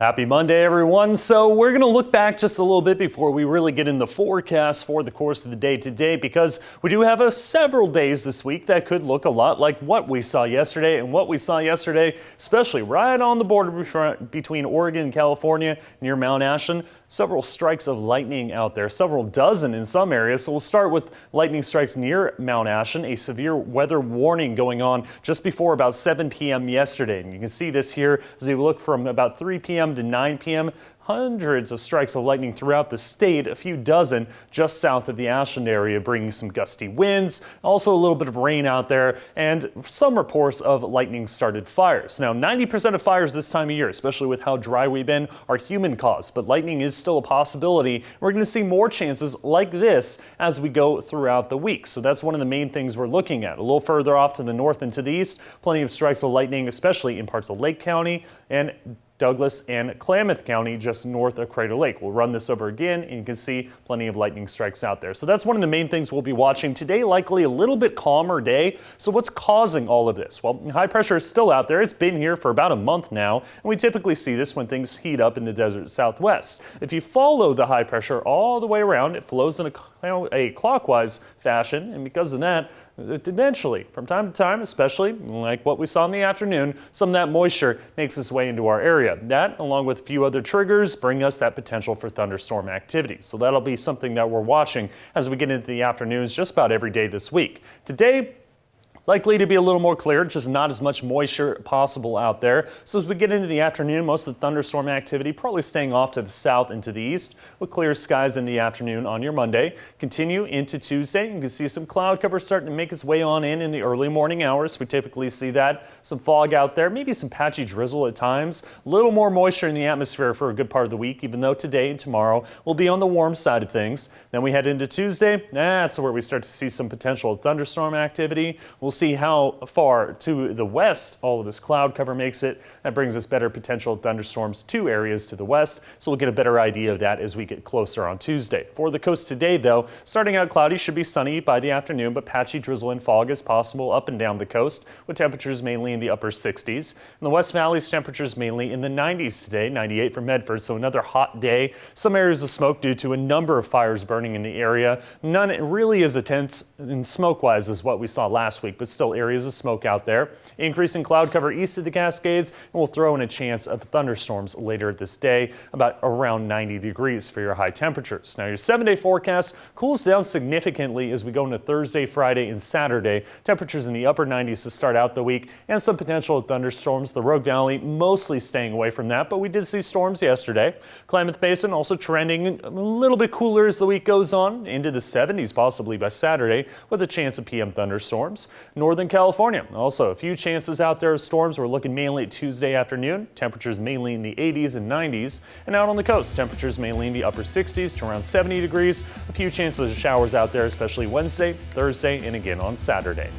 Happy Monday, everyone. So we're going to look back just a little bit before we really get in the forecast for the course of the day today, because we do have several days this week that could look a lot like what we saw yesterday. And what we saw yesterday, especially right on the border between Oregon and California near Mount Ashland, several strikes of lightning out there, several dozen in some areas. So we'll start with lightning strikes near Mount Ashland, a severe weather warning going on just before about 7 p.m. yesterday. And you can see this here as we look from about 3 p.m. to 9 p.m. Hundreds of strikes of lightning throughout the state, a few dozen just south of the Ashland area, bringing some gusty winds, also a little bit of rain out there, and some reports of lightning-started fires. Now, 90% of fires this time of year, especially with how dry we've been, are human-caused, but lightning is still a possibility. We're going to see more chances like this as we go throughout the week. So that's one of the main things we're looking at. A little further off to the north and to the east, plenty of strikes of lightning, especially in parts of Lake County and Douglas and Klamath County just north of Crater Lake. We'll run this over again and you can see plenty of lightning strikes out there. So that's one of the main things we'll be watching today. Likely a little bit calmer day. So what's causing all of this? Well, high pressure is still out there. It's been here for about a month now, and we typically see this when things heat up in the desert Southwest. If you follow the high pressure all the way around, it flows in a clockwise fashion, and because of that, eventually, from time to time, especially like what we saw in the afternoon, some of that moisture makes its way into our area. That, along with a few other triggers, bring us that potential for thunderstorm activity. So that'll be something that we're watching as we get into the afternoons just about every day this week. Today, likely to be a little more clear, just not as much moisture possible out there. So as we get into the afternoon, most of the thunderstorm activity probably staying off to the south and to the east with clear skies in the afternoon on your Monday. Continue into Tuesday. You can see some cloud cover starting to make its way on in the early morning hours. We typically see that. Some fog out there, maybe some patchy drizzle at times. A little more moisture in the atmosphere for a good part of the week, even though today and tomorrow will be on the warm side of things. Then we head into Tuesday. That's where we start to see some potential thunderstorm activity. We'll see how far to the west all of this cloud cover makes it. That brings us better potential thunderstorms to areas to the west, so we'll get a better idea of that as we get closer on Tuesday. For the coast today, though, starting out cloudy, should be sunny by the afternoon, but patchy drizzle and fog is possible up and down the coast, with temperatures mainly in the upper 60s. In the West Valley's temperatures mainly in the 90s today, 98 for Medford, so another hot day. Some areas of smoke due to a number of fires burning in the area. None really as intense in smoke-wise as what we saw last week, but still areas of smoke out there. Increasing cloud cover east of the Cascades, and we'll throw in a chance of thunderstorms later this day, about around 90 degrees for your high temperatures. Now your 7-day forecast cools down significantly as we go into Thursday, Friday, and Saturday. Temperatures in the upper 90s to start out the week, and some potential thunderstorms. The Rogue Valley mostly staying away from that, but we did see storms yesterday. Klamath Basin also trending a little bit cooler as the week goes on, into the 70s possibly by Saturday, with a chance of PM thunderstorms. Northern California, also a few chances out there of storms. We're looking mainly at Tuesday afternoon. Temperatures mainly in the 80s and 90s. And out on the coast, temperatures mainly in the upper 60s to around 70 degrees. A few chances of showers out there, especially Wednesday, Thursday, and again on Saturday.